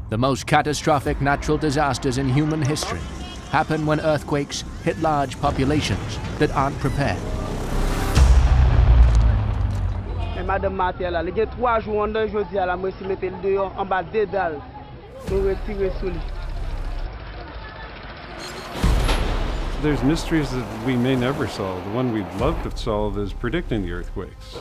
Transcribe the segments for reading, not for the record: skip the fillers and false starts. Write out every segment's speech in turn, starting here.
The most catastrophic natural disasters in human history happen when earthquakes hit large populations that aren't prepared. Madame Martel, il y a 3 jours en dedans, je dis à la moi si mettez le dehors en bas des dalles, nous retirer sous lui. There's mysteries that we may never solve. The one we'd love to solve is predicting the earthquakes.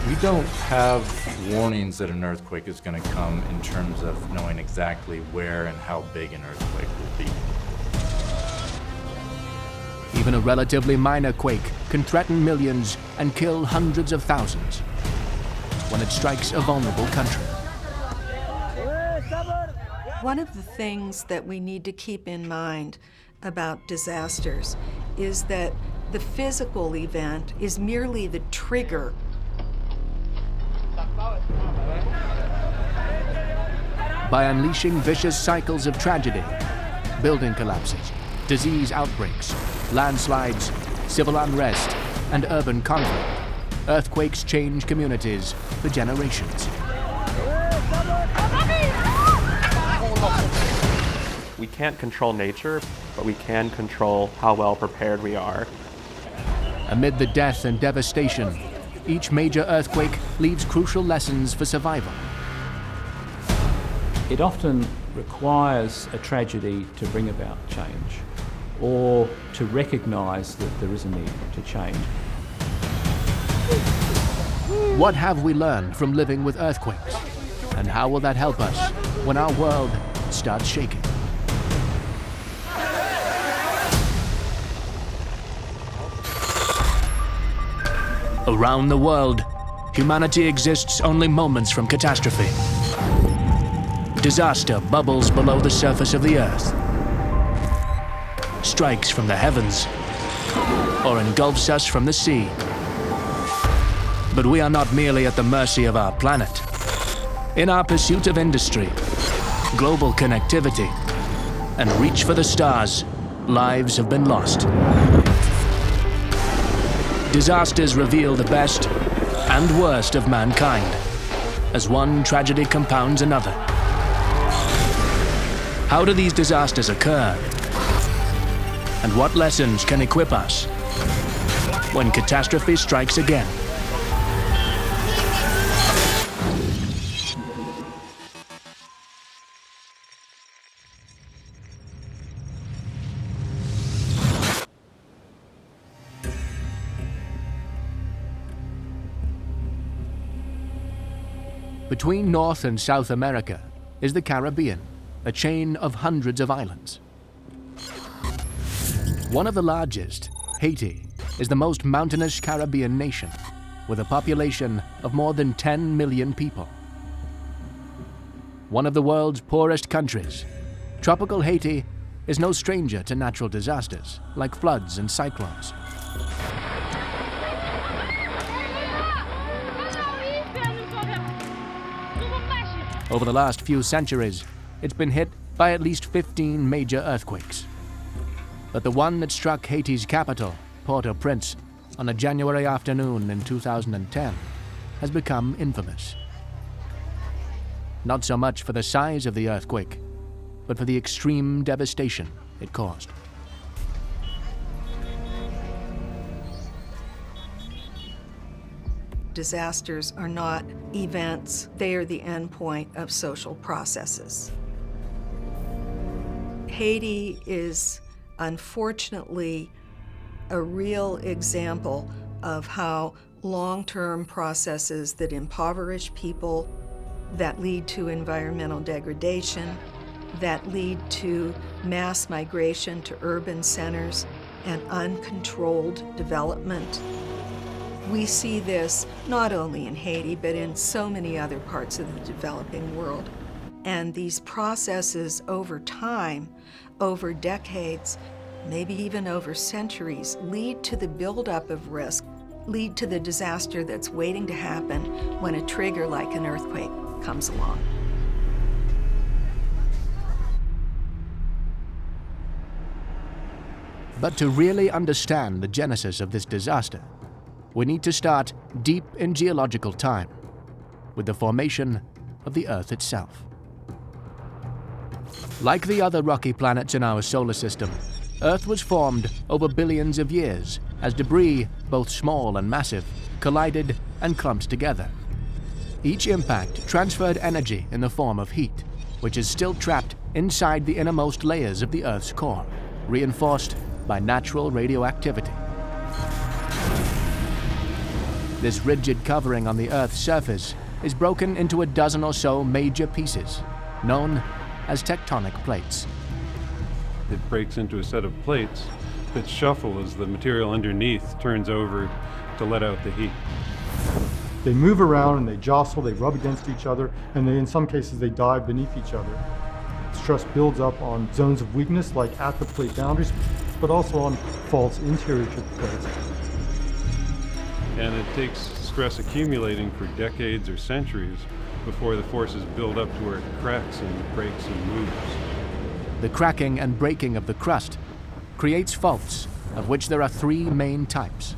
We don't have warnings that an earthquake is going to come in terms of knowing exactly where and how big an earthquake will be. Even a relatively minor quake can threaten millions and kill hundreds of thousands when it strikes a vulnerable country. One of the things that we need to keep in mind about disasters is that the physical event is merely the trigger. By unleashing vicious cycles of tragedy, building collapses, disease outbreaks, landslides, civil unrest, and urban conflict, earthquakes change communities for generations. We can't control nature, but we can control how well prepared we are. Amid the death and devastation, each major earthquake leaves crucial lessons for survival. It often requires a tragedy to bring about change, or to recognize that there is a need to change. What have we learned from living with earthquakes? And how will that help us when our world starts shaking? Around the world, humanity exists only moments from catastrophe. Disaster bubbles below the surface of the earth, strikes from the heavens, or engulfs us from the sea. But we are not merely at the mercy of our planet. In our pursuit of industry, global connectivity, and reach for the stars, lives have been lost. Disasters reveal the best and worst of mankind, as one tragedy compounds another. How do these disasters occur? And what lessons can equip us when catastrophe strikes again? Between North and South America is the Caribbean, a chain of hundreds of islands. One of the largest, Haiti, is the most mountainous Caribbean nation, with a population of more than 10 million people. One of the world's poorest countries, tropical Haiti is no stranger to natural disasters like floods and cyclones. Over the last few centuries, it's been hit by at least 15 major earthquakes. But the one that struck Haiti's capital, Port-au-Prince, on a January afternoon in 2010 has become infamous. Not so much for the size of the earthquake, but for the extreme devastation it caused. Disasters are not events, they are the endpoint of social processes. Haiti is unfortunately a real example of how long-term processes that impoverish people, that lead to environmental degradation, that lead to mass migration to urban centers and uncontrolled development. We see this not only in Haiti, but in so many other parts of the developing world. And these processes over time, over decades, maybe even over centuries, lead to the buildup of risk, lead to the disaster that's waiting to happen when a trigger like an earthquake comes along. But to really understand the genesis of this disaster, we need to start deep in geological time, with the formation of the Earth itself. Like the other rocky planets in our solar system, Earth was formed over billions of years as debris, both small and massive, collided and clumped together. Each impact transferred energy in the form of heat, which is still trapped inside the innermost layers of the Earth's core, reinforced by natural radioactivity. This rigid covering on the Earth's surface is broken into a dozen or so major pieces, known as tectonic plates. It breaks into a set of plates that shuffle as the material underneath turns over to let out the heat. They move around and they jostle, they rub against each other, and in some cases they dive beneath each other. Stress builds up on zones of weakness, like at the plate boundaries, but also on faults interior to the plates. And it takes stress accumulating for decades or centuries before the forces build up to where it cracks and breaks and moves. The cracking and breaking of the crust creates faults, of which there are three main types.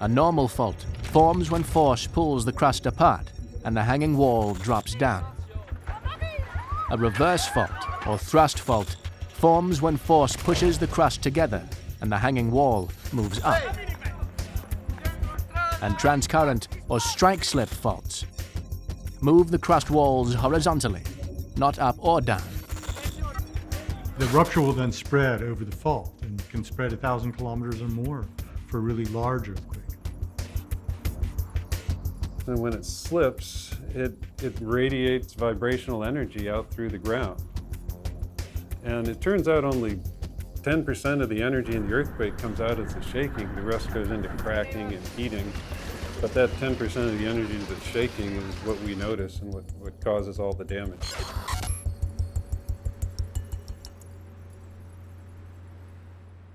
A normal fault forms when force pulls the crust apart and the hanging wall drops down. A reverse fault, or thrust fault, forms when force pushes the crust together and the hanging wall moves up. And transcurrent, or strike-slip faults move the crust walls horizontally, not up or down. The rupture will then spread over the fault and can spread 1,000 kilometers or more for a really large earthquake. And when it slips, it radiates vibrational energy out through the ground. And it turns out only 10% of the energy in the earthquake comes out as the shaking. The rest goes into cracking and heating. But that 10% of the energy that's shaking is what we notice and what causes all the damage.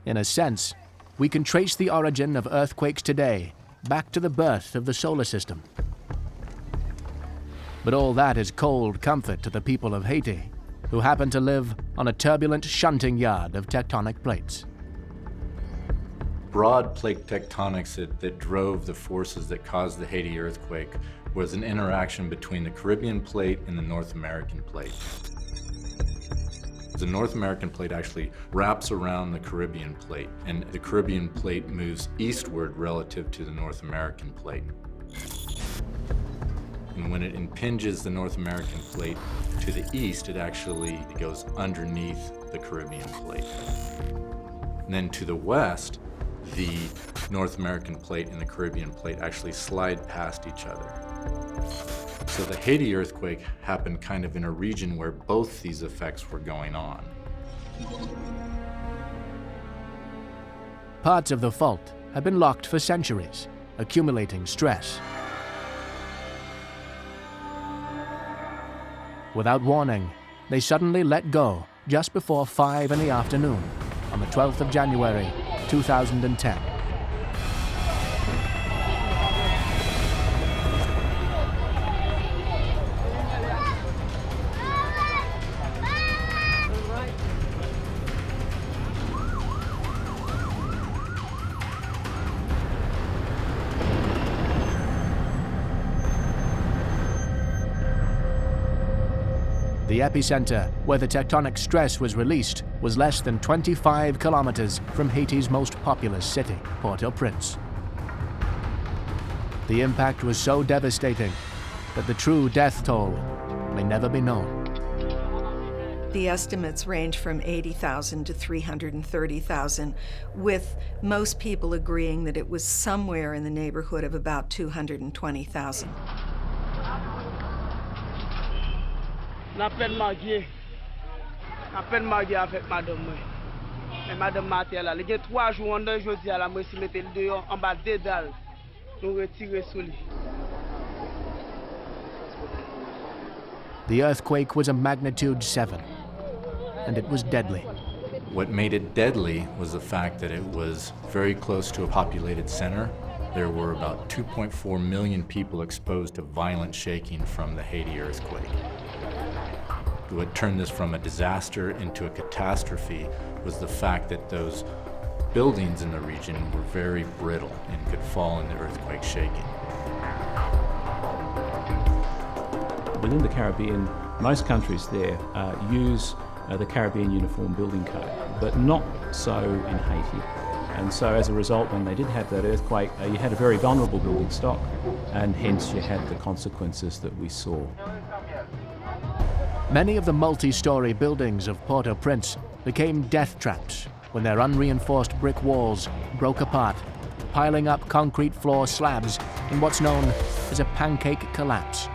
In a sense, we can trace the origin of earthquakes today back to the birth of the solar system. But all that is cold comfort to the people of Haiti, who happen to live on a turbulent shunting yard of tectonic plates. Broad plate tectonics that drove the forces that caused the Haiti earthquake was an interaction between the Caribbean plate and the North American plate. The North American plate actually wraps around the Caribbean plate, and the Caribbean plate moves eastward relative to the North American plate. And when it impinges the North American plate to the east, it actually goes underneath the Caribbean plate. And then to the west, the North American plate and the Caribbean plate actually slide past each other. So the Haiti earthquake happened kind of in a region where both these effects were going on. Parts of the fault have been locked for centuries, accumulating stress. Without warning, they suddenly let go just before 5 in the afternoon on the 12th of January, 2010. The epicenter, where the tectonic stress was released, was less than 25 kilometers from Haiti's most populous city, Port-au-Prince. The impact was so devastating that the true death toll may never be known. The estimates range from 80,000 to 330,000, with most people agreeing that it was somewhere in the neighborhood of about 220,000. N'a peine marié avec madame moi. Et madame Maté là, il y a 3 jours en dedans, je dis à la moi si mettre le dehors en bas des dalles. Nous retirer sous lui. The earthquake was a magnitude 7, and it was deadly. What made it deadly was the fact that it was very close to a populated center. There were about 2.4 million people exposed to violent shaking from the Haiti earthquake. What turned this from a disaster into a catastrophe was the fact that those buildings in the region were very brittle and could fall in the earthquake shaking. Within the Caribbean, Most countries there use the Caribbean Uniform Building Code, but not so in Haiti. And so as a result, when they did have that earthquake, you had a very vulnerable building stock, and hence you had the consequences that we saw. Many of the multi-story buildings of Port-au-Prince became death traps when their unreinforced brick walls broke apart, piling up concrete floor slabs in what's known as a pancake collapse.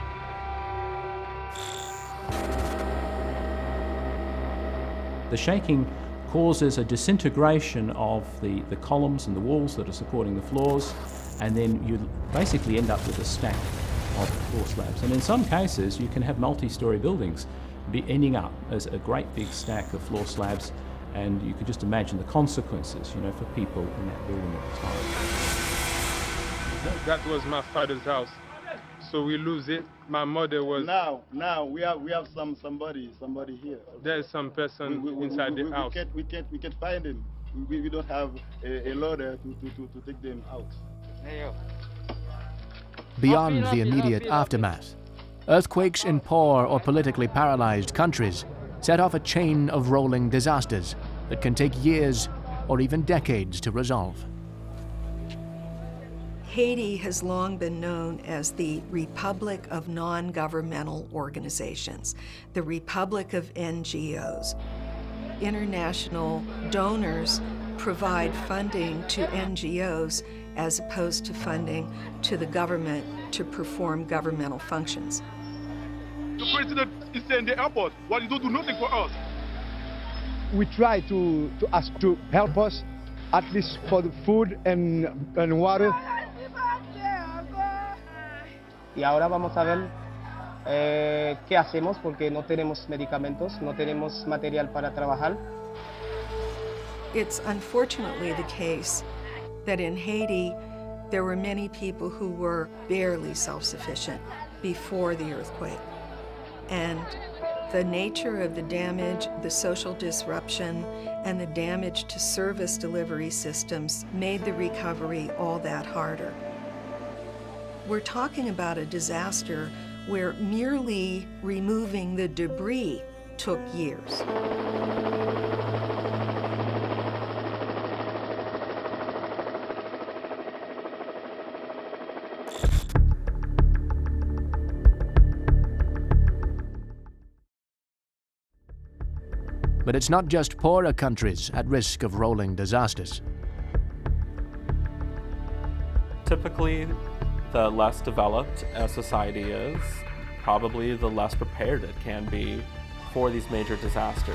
The shaking causes a disintegration of the columns and the walls that are supporting the floors, and then you basically end up with a stack of floor slabs. And in some cases, you can have multi-story buildings be ending up as a great big stack of floor slabs, and you could just imagine the consequences, for people in that building at the time. That was my father's house, so we lose it. My mother was. Now we have somebody here. There's some person inside the house. We can't find him. We don't have a loader to take them out. Beyond the immediate aftermath, earthquakes in poor or politically paralyzed countries set off a chain of rolling disasters that can take years or even decades to resolve. Haiti has long been known as the Republic of Non-Governmental Organizations, the Republic of NGOs. International donors provide funding to NGOs as opposed to funding to the government to perform governmental functions. The president is in the airport. Why you don't do nothing for us? We try to ask to help us, at least for the food and water. Y ahora vamos a ver qué hacemos porque no tenemos medicamentos, no tenemos material para trabajar. It's unfortunately the case that in Haiti, there were many people who were barely self-sufficient before the earthquake. And the nature of the damage, the social disruption, and the damage to service delivery systems made the recovery all that harder. We're talking about a disaster where merely removing the debris took years. But it's not just poorer countries at risk of rolling disasters. Typically, the less developed a society is, probably the less prepared it can be for these major disasters.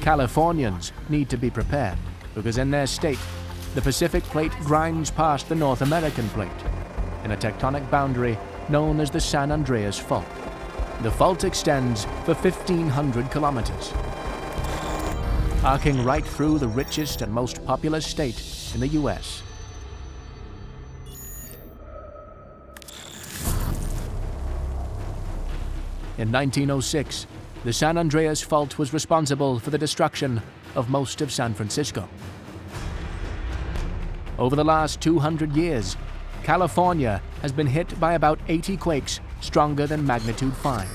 Californians need to be prepared because in their state, the Pacific Plate grinds past the North American Plate in a tectonic boundary known as the San Andreas Fault. The fault extends for 1,500 kilometers, arcing right through the richest and most populous state in the U.S. In 1906, the San Andreas Fault was responsible for the destruction of most of San Francisco. Over the last 200 years, California has been hit by about 80 quakes stronger than magnitude 5.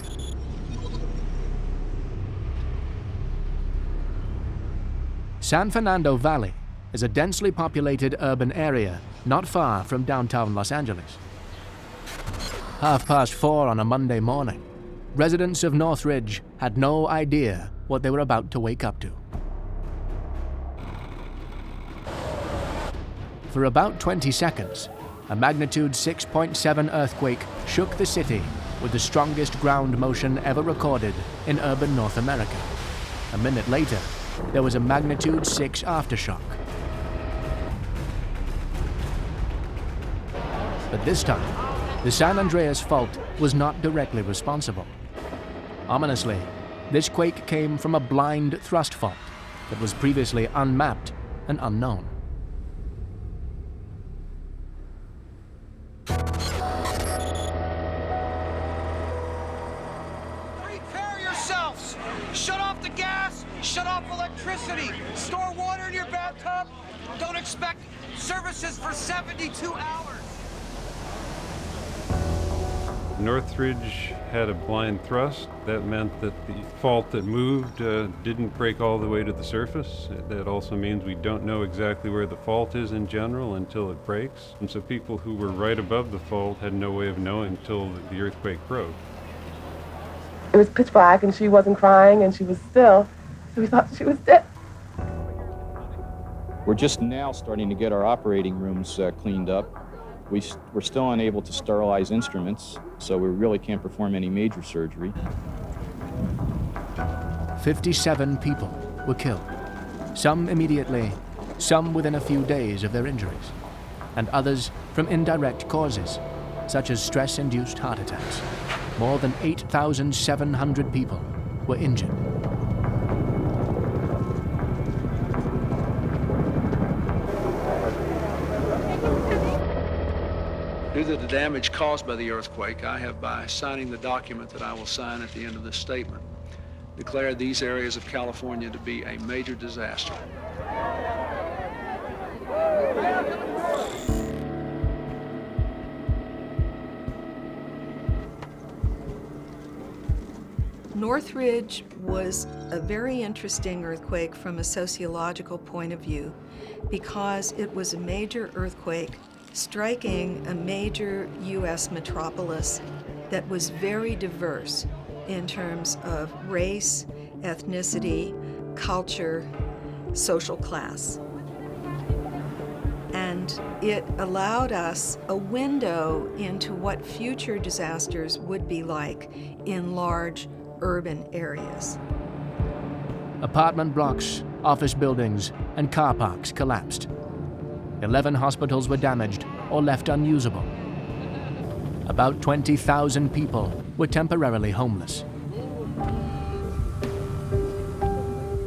San Fernando Valley is a densely populated urban area not far from downtown Los Angeles. 4:30 on a Monday morning, residents of Northridge had no idea what they were about to wake up to. For about 20 seconds, a magnitude 6.7 earthquake shook the city with the strongest ground motion ever recorded in urban North America. A minute later, there was a magnitude 6 aftershock. But this time, the San Andreas Fault was not directly responsible. Ominously, this quake came from a blind thrust fault that was previously unmapped and unknown. Prepare yourselves! Shut off the gas, shut off electricity, store water in your bathtub. Don't expect services for 72 hours. Northridge had a blind thrust. That meant that the fault that moved didn't break all the way to the surface. That also means we don't know exactly where the fault is in general until it breaks. And so people who were right above the fault had no way of knowing until the earthquake broke. It was pitch black and she wasn't crying and she was still, so we thought she was dead. We're just now starting to get our operating rooms cleaned up. We're still unable to sterilize instruments, so we really can't perform any major surgery. 57 people were killed, some immediately, some within a few days of their injuries, and others from indirect causes, such as stress-induced heart attacks. More than 8,700 people were injured. Due to the damage caused by the earthquake, I have, by signing the document that I will sign at the end of this statement, declared these areas of California to be a major disaster. Northridge was a very interesting earthquake from a sociological point of view because it was a major earthquake striking a major U.S. metropolis that was very diverse in terms of race, ethnicity, culture, social class. And it allowed us a window into what future disasters would be like in large urban areas. Apartment blocks, office buildings, and car parks collapsed. 11 hospitals were damaged or left unusable. About 20,000 people were temporarily homeless.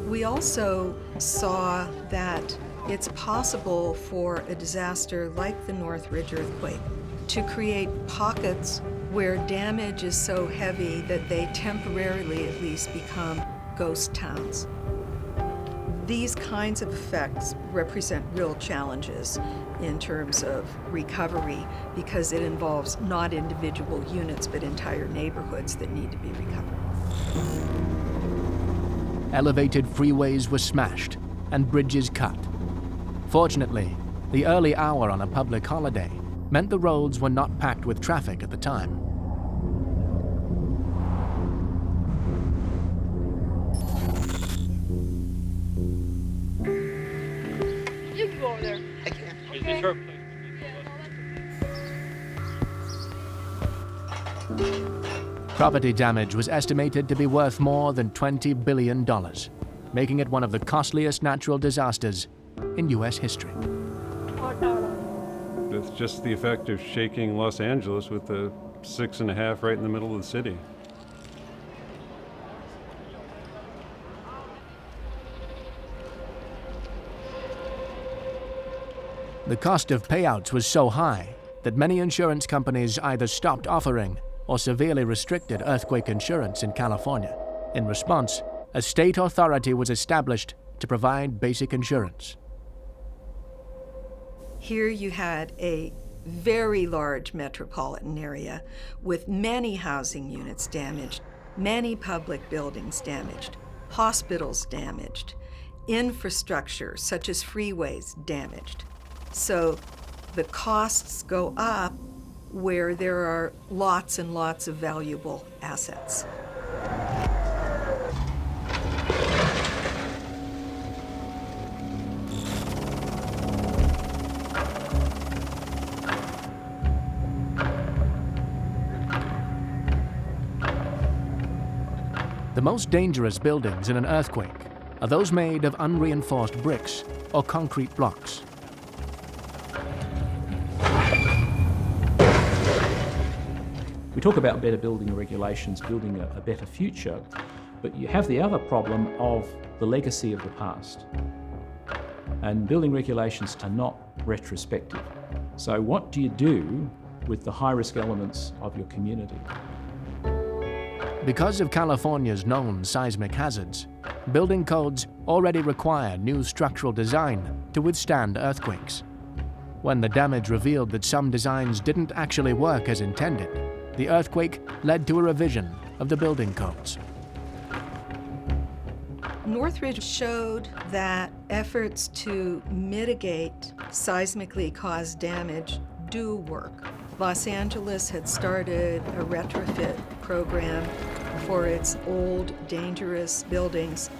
We also saw that it's possible for a disaster like the Northridge earthquake to create pockets where damage is so heavy that they temporarily at least become ghost towns. These kinds of effects represent real challenges in terms of recovery because it involves not individual units but entire neighborhoods that need to be recovered. Elevated freeways were smashed and bridges cut. Fortunately, the early hour on a public holiday meant the roads were not packed with traffic at the time. You can go over there. I can't. Okay. Property damage was estimated to be worth more than $20 billion, making it one of the costliest natural disasters in U.S. history. It's just the effect of shaking Los Angeles with a 6.5 right in the middle of the city. The cost of payouts was so high that many insurance companies either stopped offering or severely restricted earthquake insurance in California. In response, a state authority was established to provide basic insurance. Here you had a very large metropolitan area with many housing units damaged, many public buildings damaged, hospitals damaged, infrastructure such as freeways damaged. So the costs go up where there are lots and lots of valuable assets. The most dangerous buildings in an earthquake are those made of unreinforced bricks or concrete blocks. We talk about better building regulations, building a better future, but you have the other problem of the legacy of the past. And building regulations are not retrospective. So what do you do with the high-risk elements of your community? Because of California's known seismic hazards, building codes already require new structural design to withstand earthquakes. When the damage revealed that some designs didn't actually work as intended, the earthquake led to a revision of the building codes. Northridge showed that efforts to mitigate seismically caused damage do work. Los Angeles had started a retrofit program for its old, dangerous buildings.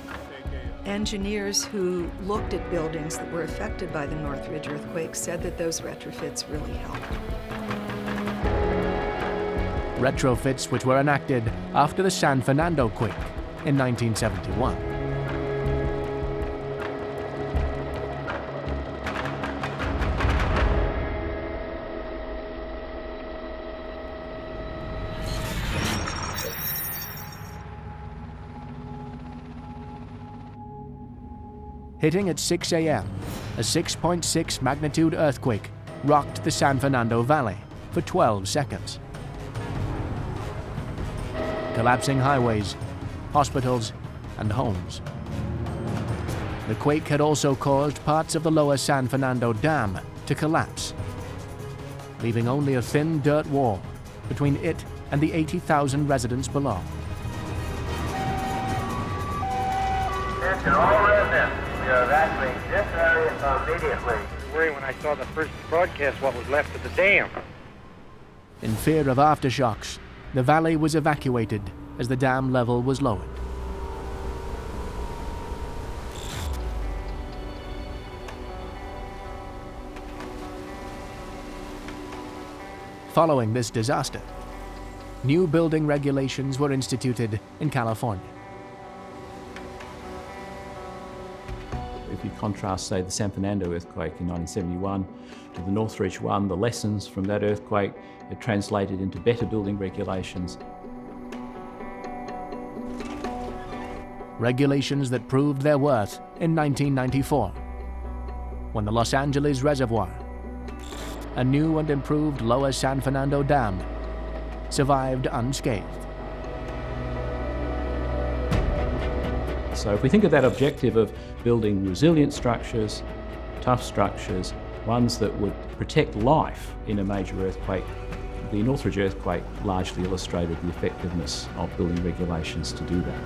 Engineers who looked at buildings that were affected by the Northridge earthquake said that those retrofits really helped. Retrofits which were enacted after the San Fernando quake in 1971. Hitting at 6 a.m., a 6.6 magnitude earthquake rocked the San Fernando Valley for 12 seconds. Collapsing highways, hospitals, and homes. The quake had also caused parts of the lower San Fernando Dam to collapse, leaving only a thin dirt wall between it and the 80,000 residents below. Attention all residents. We are evacuating this area immediately. Worried when I saw the first broadcast what was left of the dam. In fear of aftershocks, the valley was evacuated as the dam level was lowered. Following this disaster, new building regulations were instituted in California. If you contrast, say, the San Fernando earthquake in 1971 to the Northridge one, the lessons from that earthquake are translated into better building regulations. Regulations that proved their worth in 1994, when the Los Angeles Reservoir, a new and improved lower San Fernando Dam, survived unscathed. So if we think of that objective of building resilient structures, tough structures, ones that would protect life in a major earthquake, the Northridge earthquake largely illustrated the effectiveness of building regulations to do that.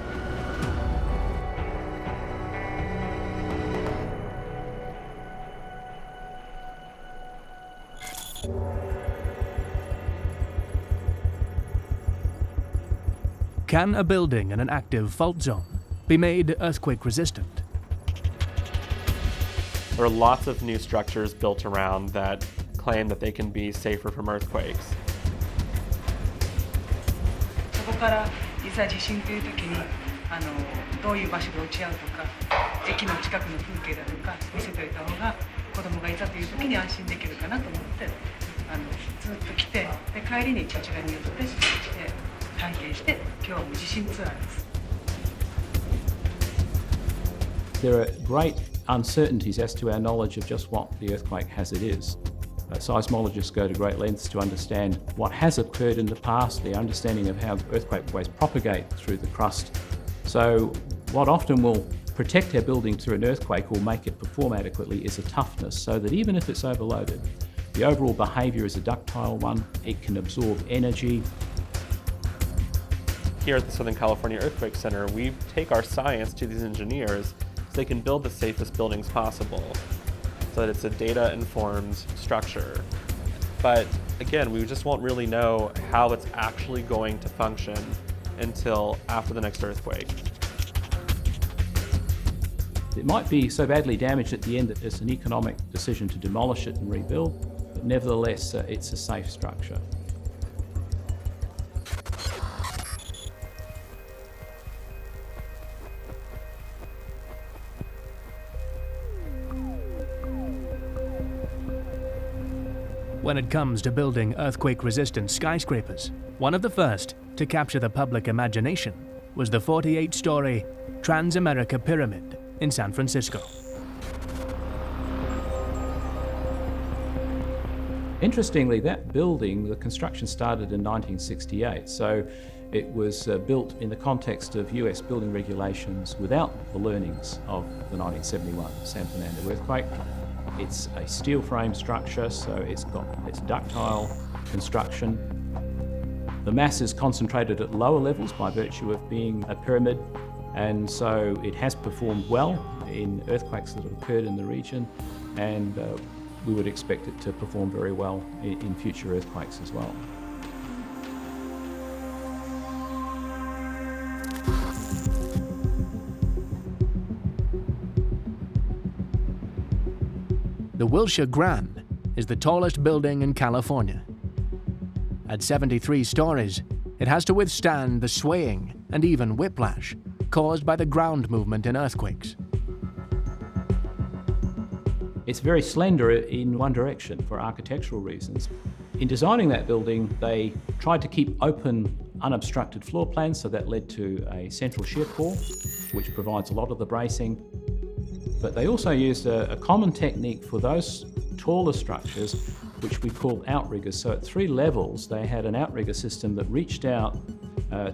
Can a building in an active fault zone be made earthquake resistant? There are lots of new structures built around that claim that they can be safer from earthquakes. そこからいざ地震という時にどういう場所で落ち合うとか、駅の近くの風景だとか見せておいた方が子供がいざという時に安心できるかなと思ってずっと来て、で帰りに父がによって体験して、今日はもう地震ツアーです。 There are great uncertainties as to our knowledge of just what the earthquake hazard is. Seismologists go to great lengths to understand what has occurred in the past, their understanding of how earthquake waves propagate through the crust. So what often will protect our building through an earthquake or make it perform adequately is a toughness, so that even if it's overloaded, the overall behaviour is a ductile one, it can absorb energy. Here at the Southern California Earthquake Center, we take our science to these engineers so they can build the safest buildings possible, so that it's a data-informed structure. But again, we just won't really know how it's actually going to function until after the next earthquake. It might be so badly damaged at the end that it's an economic decision to demolish it and rebuild, but nevertheless, it's a safe structure. When it comes to building earthquake-resistant skyscrapers, one of the first to capture the public imagination was the 48-story Transamerica Pyramid in San Francisco. Interestingly, that building, the construction started in 1968, so it was built in the context of US building regulations without the learnings of the 1971 San Fernando earthquake. It's a steel frame structure, so it's got its ductile construction. The mass is concentrated at lower levels by virtue of being a pyramid, and so it has performed well in earthquakes that have occurred in the region, and we would expect it to perform very well in future earthquakes as well. The Wilshire Grand is the tallest building in California. At 73 stories, it has to withstand the swaying and even whiplash caused by the ground movement in earthquakes. It's very slender in one direction for architectural reasons. In designing that building, they tried to keep open, unobstructed floor plans, so that led to a central shear core, which provides a lot of the bracing. But they also used a common technique for those taller structures, which we call outriggers. So at 3 levels, they had an outrigger system that reached out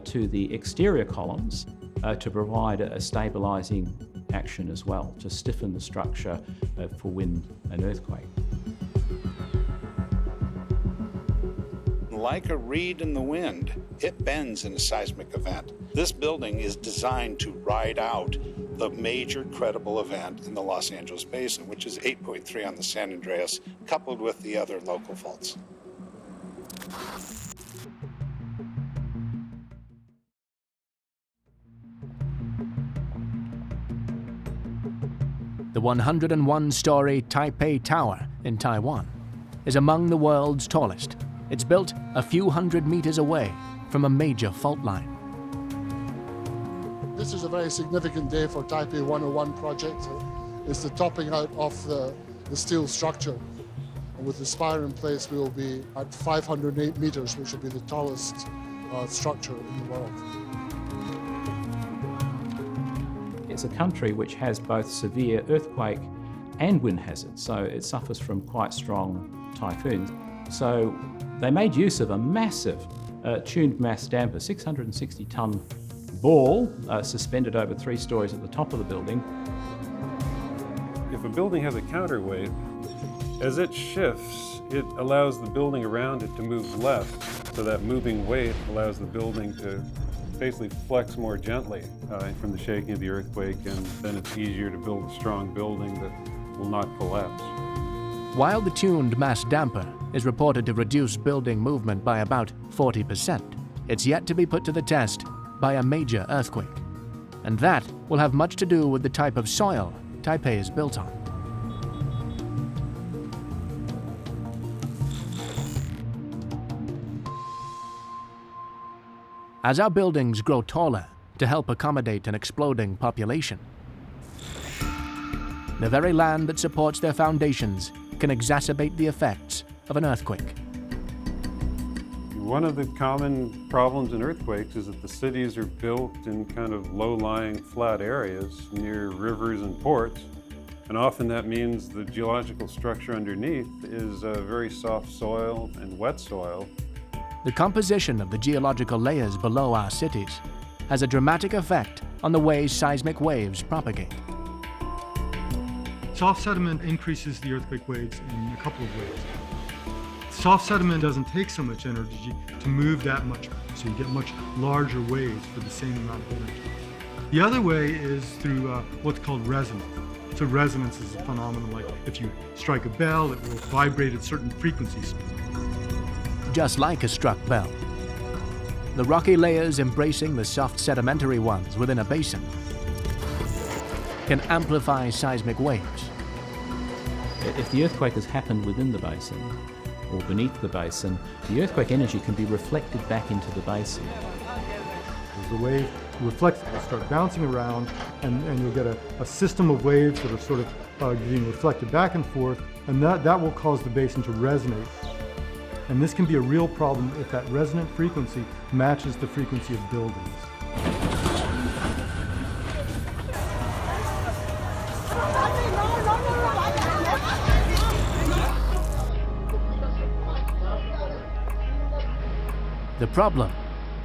to the exterior columns to provide a stabilizing action as well, to stiffen the structure for wind and earthquake. Like a reed in the wind, it bends in a seismic event. This building is designed to ride out the major credible event in the Los Angeles Basin, which is 8.3 on the San Andreas, coupled with the other local faults. The 101-story Taipei Tower in Taiwan is among the world's tallest. It's built a few hundred meters away from a major fault line. This is a very significant day for Taipei 101 project. It's the topping out of the steel structure. And with the spire in place, we will be at 508 meters, which will be the tallest structure in the world. It's a country which has both severe earthquake and wind hazards, so it suffers from quite strong typhoons. So they made use of a massive tuned mass damper, 660-ton ball suspended over 3 stories at the top of the building. If a building has a counterweight, as it shifts, it allows the building around it to move left, so that moving weight allows the building to basically flex more gently from the shaking of the earthquake, and then it's easier to build a strong building that will not collapse. While the tuned mass damper is reported to reduce building movement by about 40%, it's yet to be put to the test by a major earthquake. And that will have much to do with the type of soil Taipei is built on. As our buildings grow taller to help accommodate an exploding population, the very land that supports their foundations can exacerbate the effects of an earthquake. One of the common problems in earthquakes is that the cities are built in kind of low-lying flat areas near rivers and ports, and often that means the geological structure underneath is very soft soil and wet soil. The composition of the geological layers below our cities has a dramatic effect on the way seismic waves propagate. Soft sediment increases the earthquake waves in a couple of ways. Soft sediment doesn't take so much energy to move that much, so you get much larger waves for the same amount of energy. The other way is through what's called resonance. So resonance is a phenomenon like if you strike a bell, it will vibrate at certain frequencies. Just like a struck bell, the rocky layers embracing the soft sedimentary ones within a basin can amplify seismic waves. If the earthquake has happened within the basin or beneath the basin, the earthquake energy can be reflected back into the basin. As the wave reflects, it will start bouncing around, and you'll get a system of waves that are sort of being reflected back and forth, and that will cause the basin to resonate. And this can be a real problem if that resonant frequency matches the frequency of buildings. The problem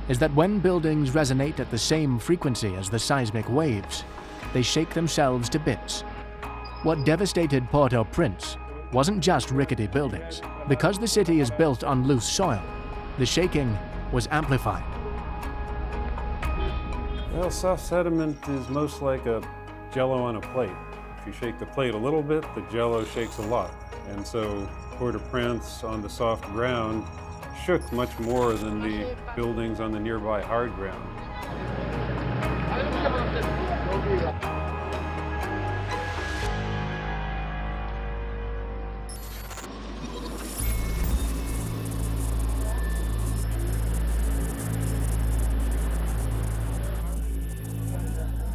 is that when buildings resonate at the same frequency as the seismic waves, they shake themselves to bits. What devastated Port-au-Prince wasn't just rickety buildings. Because the city is built on loose soil, the shaking was amplified. Well, soft sediment is most like a jello on a plate. If you shake the plate a little bit, the jello shakes a lot. And so Port-au-Prince on the soft ground shook much more than the buildings on the nearby hard ground.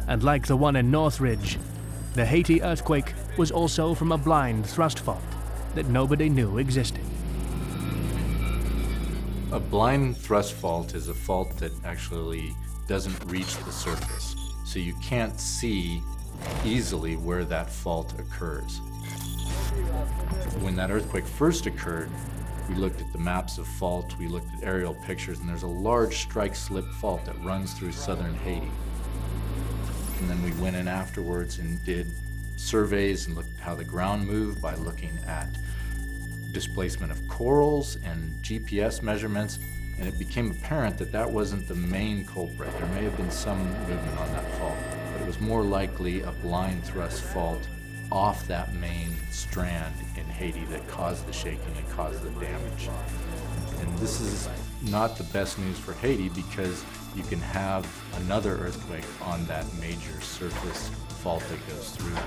And like the one in Northridge, the Haiti earthquake was also from a blind thrust fault that nobody knew existed. A blind thrust fault is a fault that actually doesn't reach the surface, so you can't see easily where that fault occurs. When that earthquake first occurred, we looked at the maps of fault, we looked at aerial pictures, and there's a large strike-slip fault that runs through southern Haiti. And then we went in afterwards and did surveys and looked at how the ground moved by looking at displacement of corals and GPS measurements, and it became apparent that that wasn't the main culprit. There may have been some movement on that fault, but it was more likely a blind thrust fault off that main strand in Haiti that caused the shaking and caused the damage. And this is not the best news for Haiti because you can have another earthquake on that major surface fault that goes through there.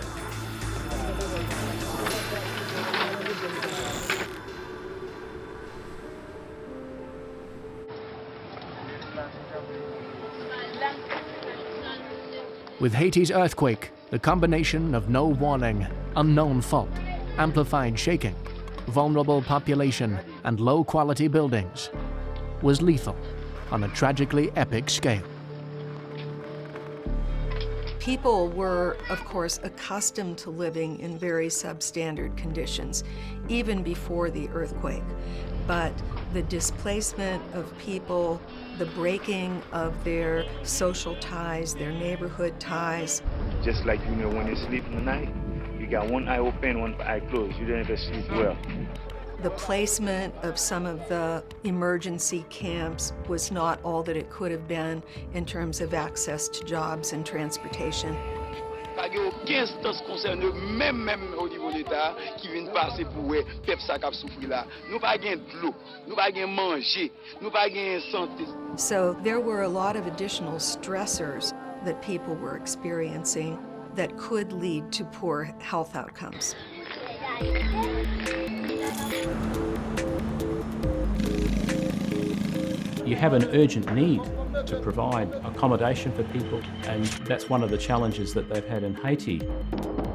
With Haiti's earthquake, the combination of no warning, unknown fault, amplified shaking, vulnerable population, and low-quality buildings was lethal on a tragically epic scale. People were, of course, accustomed to living in very substandard conditions, even before the earthquake. But the displacement of people, the breaking of their social ties, their neighborhood ties. Just like, you know, when you sleep in the night, you got one eye open, one eye closed. You didn't even sleep well. The placement of some of the emergency camps was not all that it could have been in terms of access to jobs and transportation. Il n'y a aucune instance concernée, même au niveau de l'État, qui vient passer pour le peuple qui a souffert là. Nous pas gain de l'eau, nous pas gain manger, nous pas gain santé. So there were a lot of additional stressors that people were experiencing that could lead to poor health outcomes. You have an urgent need to provide accommodation for people, and that's one of the challenges that they've had in Haiti.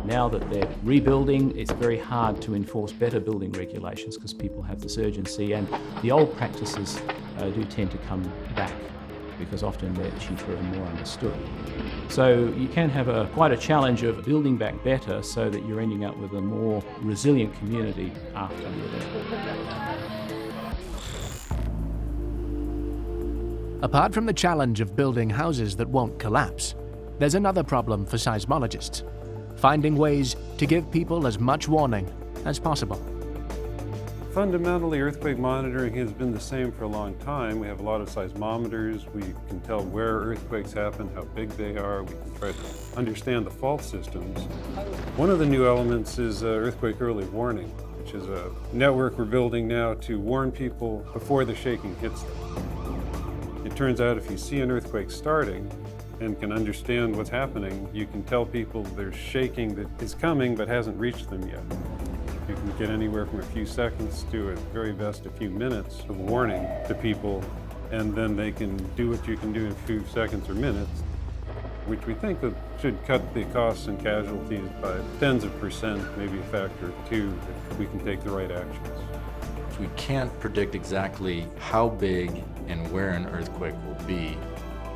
Now that they're rebuilding, it's very hard to enforce better building regulations because people have this urgency, and the old practices do tend to come back because often they're cheaper and more understood. So you can have quite a challenge of building back better so that you're ending up with a more resilient community after the event. Apart from the challenge of building houses that won't collapse, there's another problem for seismologists: finding ways to give people as much warning as possible. Fundamentally, earthquake monitoring has been the same for a long time. We have a lot of seismometers. We can tell where earthquakes happen, how big they are. We can try to understand the fault systems. One of the new elements is earthquake early warning, which is a network we're building now to warn people before the shaking hits them. It turns out if you see an earthquake starting and can understand what's happening, you can tell people there's shaking that is coming but hasn't reached them yet. You can get anywhere from a few seconds to, at very best, a few minutes of warning to people, and then they can do what you can do in a few seconds or minutes, which we think that should cut the costs and casualties by tens of percent, maybe a factor of 2, if we can take the right actions. We can't predict exactly how big and where an earthquake will be,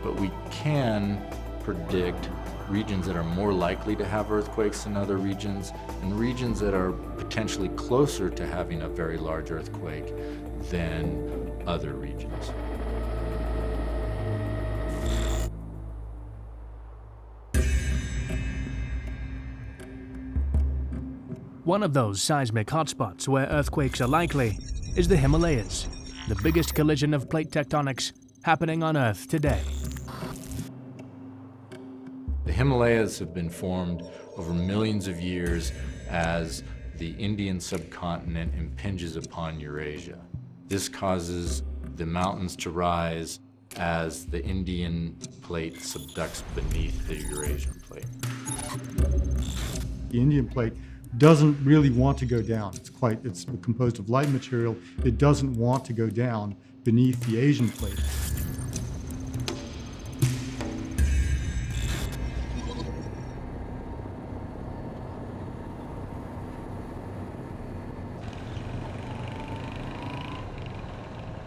but we can predict regions that are more likely to have earthquakes than other regions, and regions that are potentially closer to having a very large earthquake than other regions. One of those seismic hotspots where earthquakes are likely is the Himalayas. the biggest collision of plate tectonics happening on Earth today. The Himalayas have been formed over millions of years as the Indian subcontinent impinges upon Eurasia. This causes the mountains to rise as the Indian plate subducts beneath the Eurasian plate. The Indian plate doesn't really want to go down. It's composed of light material. It doesn't want to go down beneath the Asian plate.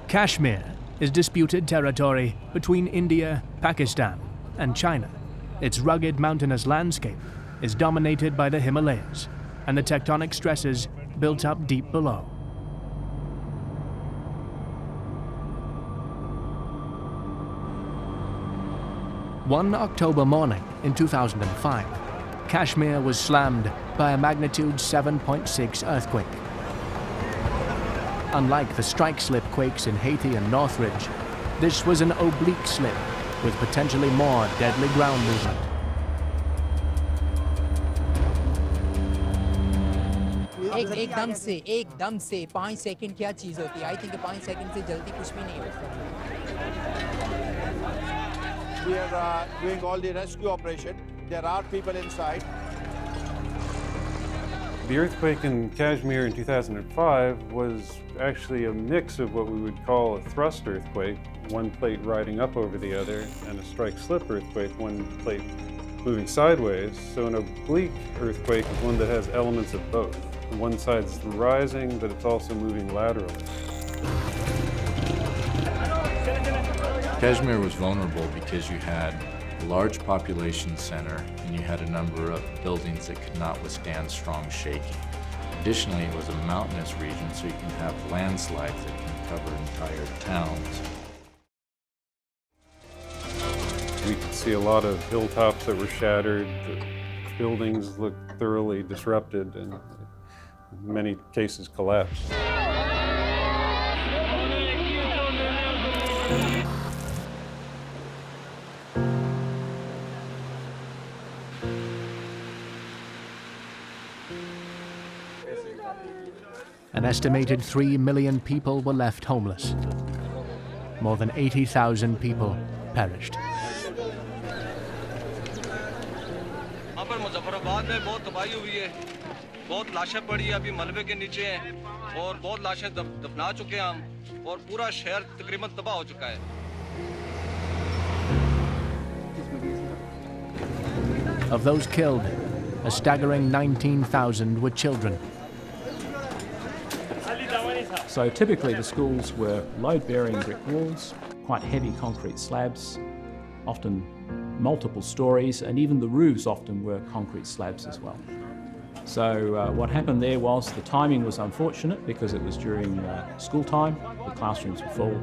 Kashmir is disputed territory between India, Pakistan, and China. Its rugged mountainous landscape is dominated by the Himalayas and the tectonic stresses built up deep below. One October morning in 2005, Kashmir was slammed by a magnitude 7.6 earthquake. Unlike the strike-slip quakes in Haiti and Northridge, this was an oblique slip with potentially more deadly ground movement. एकदम से 5 second क्या चीज होती है? I think 5 second से जल्दी कुछ भी नहीं होता. We are doing all the rescue operation. There are people inside. The earthquake in Kashmir in 2005 was actually a mix of what we would call a thrust earthquake, one plate riding up over the other, and a strike-slip earthquake, one plate moving sideways. So an oblique earthquake is one that has elements of both. One side's rising, but it's also moving laterally. Kashmir was vulnerable because you had a large population center and you had a number of buildings that could not withstand strong shaking. Additionally, it was a mountainous region, so you can have landslides that can cover entire towns. We could see a lot of hilltops that were shattered. The buildings looked thoroughly disrupted and in many cases collapsed. An estimated 3 million people were left homeless. More than 80,000 people perished. Muzaffarabad में बहुत तबाही हुई है, बहुत लाशें पड़ी हैं, अभी मलबे के नीचे हैं और बहुत लाशें दफना चुके हैं हम और पूरा शहर तकरीबन तबाह हो चुका है. Of those killed, a staggering 19,000 were children. So typically the schools were load-bearing brick walls, quite heavy concrete slabs, often multiple stories, and even the roofs often were concrete slabs as well. So what happened there was the timing was unfortunate because it was during school time, the classrooms were full.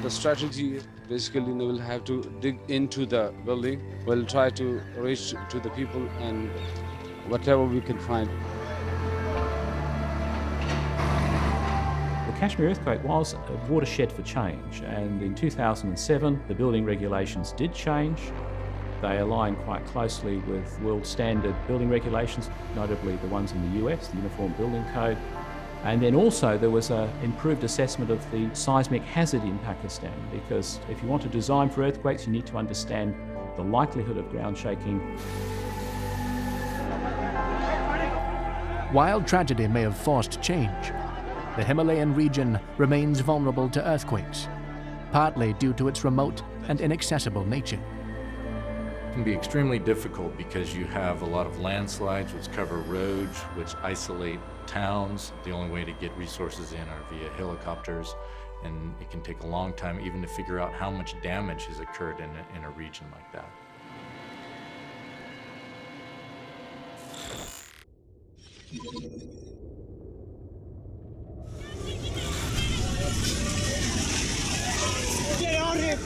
The strategy, basically, we'll have to dig into the building. We'll try to reach to the people and whatever we can find. The Kashmir earthquake was a watershed for change, and in 2007 the building regulations did change. They align quite closely with world standard building regulations, notably the ones in the US, the Uniform Building Code. And then also there was an improved assessment of the seismic hazard in Pakistan, because if you want to design for earthquakes, you need to understand the likelihood of ground shaking. While tragedy may have forced change, the Himalayan region remains vulnerable to earthquakes, partly due to its remote and inaccessible nature. can be extremely difficult because you have a lot of landslides which cover roads, which isolate towns. The only way to get resources in are via helicopters, and it can take a long time even to figure out how much damage has occurred in a region like that. Get out here!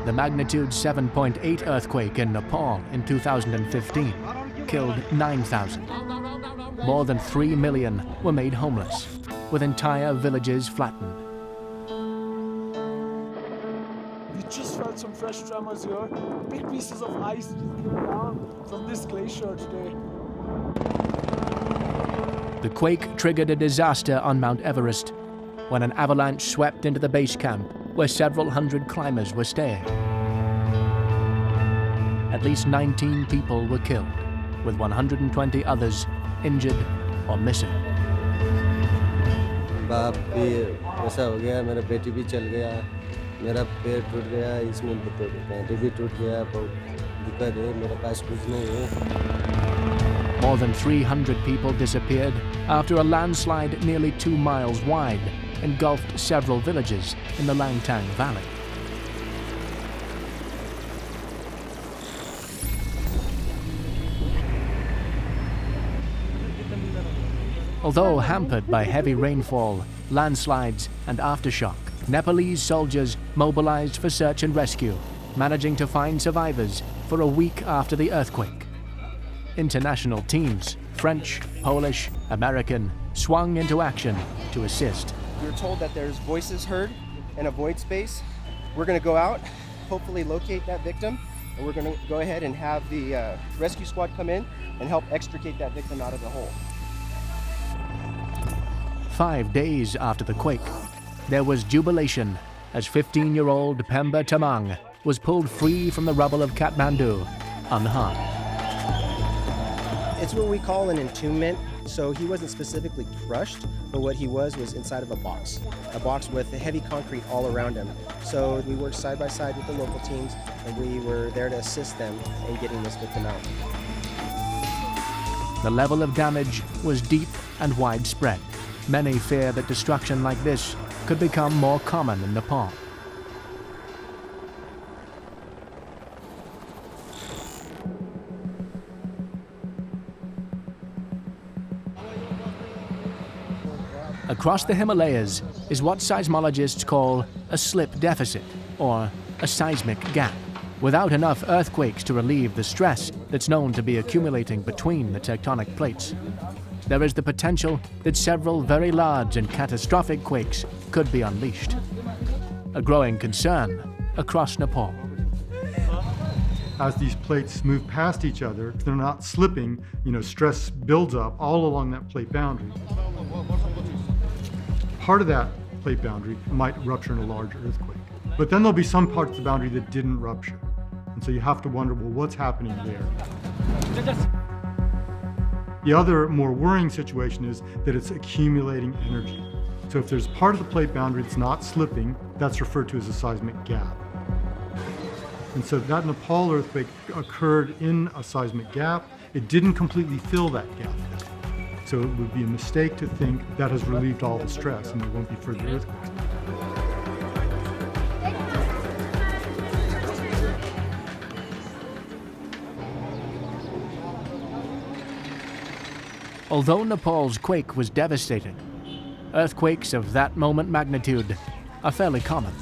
The magnitude 7.8 earthquake in Nepal in 2015 killed 9,000. More than 3 million were made homeless, with entire villages flattened. We just felt some fresh tremors here. Big pieces of ice just came down from this glacier today. The quake triggered a disaster on Mount Everest when an avalanche swept into the base camp where several hundred climbers were staying. At least 19 people were killed, with 120 others injured or missing. बाप भी ऐसा हो गया, मेरा बेटी भी चल गया, मेरा पैर टूट गया, इसमें पैंटी भी टूट गया, बहुत दिक्कत है, मेरे पास कुछ नहीं है. More than 300 people disappeared after a landslide nearly 2 miles wide engulfed several villages in the Langtang Valley. Although hampered by heavy rainfall, landslides, and aftershock, Nepalese soldiers mobilized for search and rescue, managing to find survivors for a week after the earthquake. International teams, French, Polish, American, swung into action to assist. We were told that there's voices heard in a void space. We're going to go out, hopefully locate that victim, and we're going to go ahead and have the rescue squad come in and help extricate that victim out of the hole. 5 days after the quake, there was jubilation as 15-year-old Pemba Tamang was pulled free from the rubble of Kathmandu unharmed. It's what we call an entombment. So he wasn't specifically crushed, but what he was inside of a box with heavy concrete all around him. So we worked side by side with the local teams, and we were there to assist them in getting this victim out. The level of damage was deep and widespread. Many fear that destruction like this could become more common in Nepal. Across the Himalayas is what seismologists call a slip deficit, or a seismic gap. Without enough earthquakes to relieve the stress that's known to be accumulating between the tectonic plates, there is the potential that several very large and catastrophic quakes could be unleashed. A growing concern across Nepal. As these plates move past each other, if they're not slipping, stress builds up all along that plate boundary. Part of that plate boundary might rupture in a large earthquake. But then there'll be some parts of the boundary that didn't rupture. And so you have to wonder, well, what's happening there? The other more worrying situation is that it's accumulating energy. So if there's part of the plate boundary that's not slipping, that's referred to as a seismic gap. And so that Nepal earthquake occurred in a seismic gap. It didn't completely fill that gap. So it would be a mistake to think that has relieved all the stress and there won't be further earthquakes. Although Nepal's quake was devastating, earthquakes of that moment magnitude are fairly common.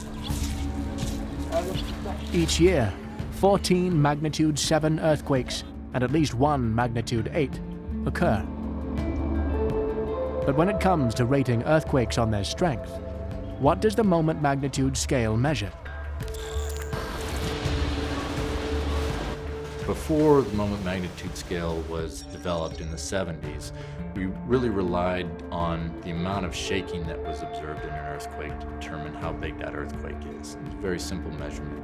Each year, 14 magnitude 7 earthquakes and at least 1 magnitude 8 occur. But when it comes to rating earthquakes on their strength, what does the moment magnitude scale measure? Before the moment magnitude scale was developed in the 70s, we really relied on the amount of shaking that was observed in an earthquake to determine how big that earthquake is. It's a very simple measurement.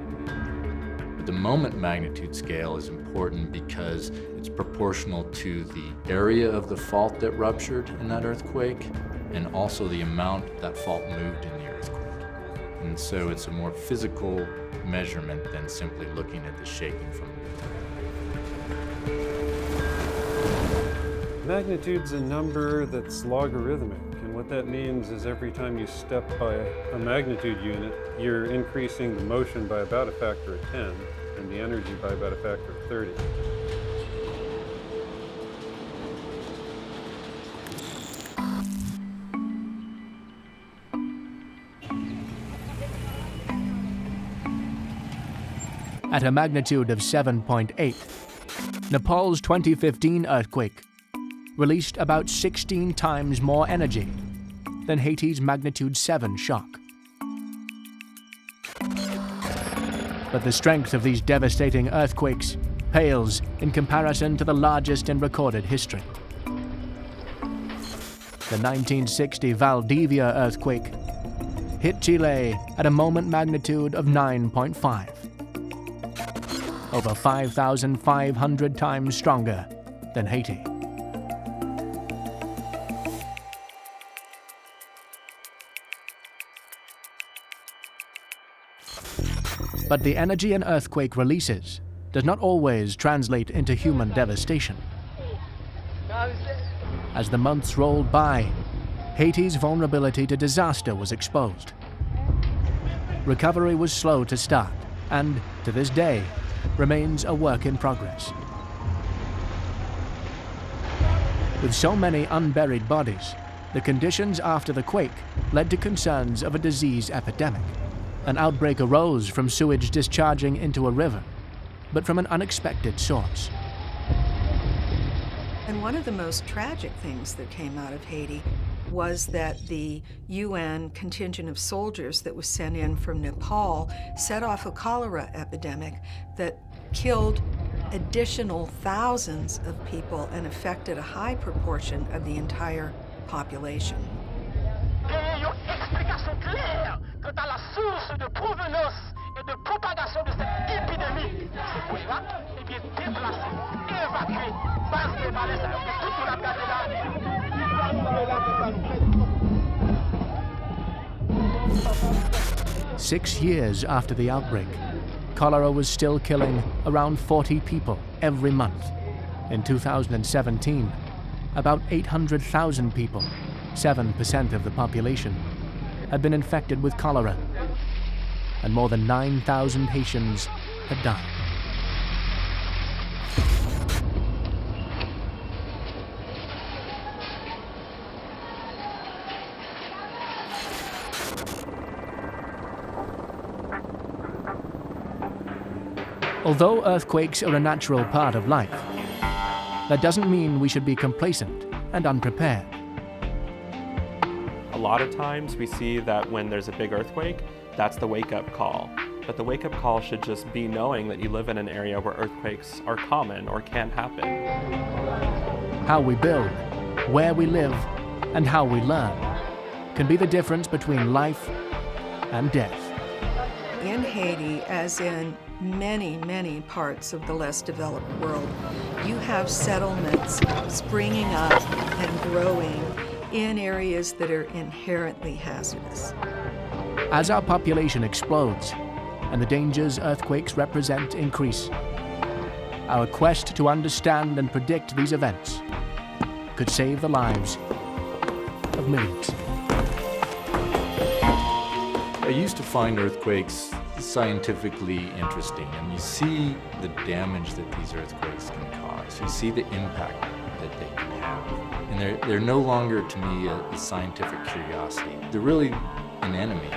But the moment magnitude scale is important because it's proportional to the area of the fault that ruptured in that earthquake and also the amount that fault moved in the earthquake. And so it's a more physical measurement than simply looking at the shaking from the earthquake. Magnitude's a number that's logarithmic, and what that means is every time you step by a magnitude unit, you're increasing the motion by about a factor of 10 and the energy by about a factor of 30. At a magnitude of 7.8, Nepal's 2015 earthquake released about 16 times more energy than Haiti's magnitude 7 shock. But the strength of these devastating earthquakes pales in comparison to the largest in recorded history. The 1960 Valdivia earthquake hit Chile at a moment magnitude of 9.5. Over 5,500 times stronger than Haiti. But the energy an earthquake releases does not always translate into human devastation. As the months rolled by, Haiti's vulnerability to disaster was exposed. Recovery was slow to start, and to this day, remains a work in progress. With so many unburied bodies, the conditions after the quake led to concerns of a disease epidemic. An outbreak arose from sewage discharging into a river, but from an unexpected source. And one of the most tragic things that came out of Haiti was that the UN contingent of soldiers that was sent in from Nepal set off a cholera epidemic that killed additional thousands of people and affected a high proportion of the entire population. Quant à la source de provenance et de propagation de cette épidémie, c'est pour là, et bien déplacer, évacuer, base des malaises, tout pour la garder là. 6 years after the outbreak, cholera was still killing around 40 people every month. In 2017, about 800,000 people, 7% of the population, had been infected with cholera, and more than 9,000 Haitians had died. Although earthquakes are a natural part of life, that doesn't mean we should be complacent and unprepared. A lot of times we see that when there's a big earthquake, that's the wake-up call. But the wake-up call should just be knowing that you live in an area where earthquakes are common or can happen. How we build, where we live, and how we learn can be the difference between life and death. In Haiti, as in many, many parts of the less developed world, you have settlements springing up and growing in areas that are inherently hazardous. As our population explodes and the dangers earthquakes represent increase, our quest to understand and predict these events could save the lives of millions. I used to find earthquakes scientifically interesting, and you see the damage that these earthquakes can cause. You see the impact that they can have. And they're no longer, to me, a scientific curiosity. They're really an enemy.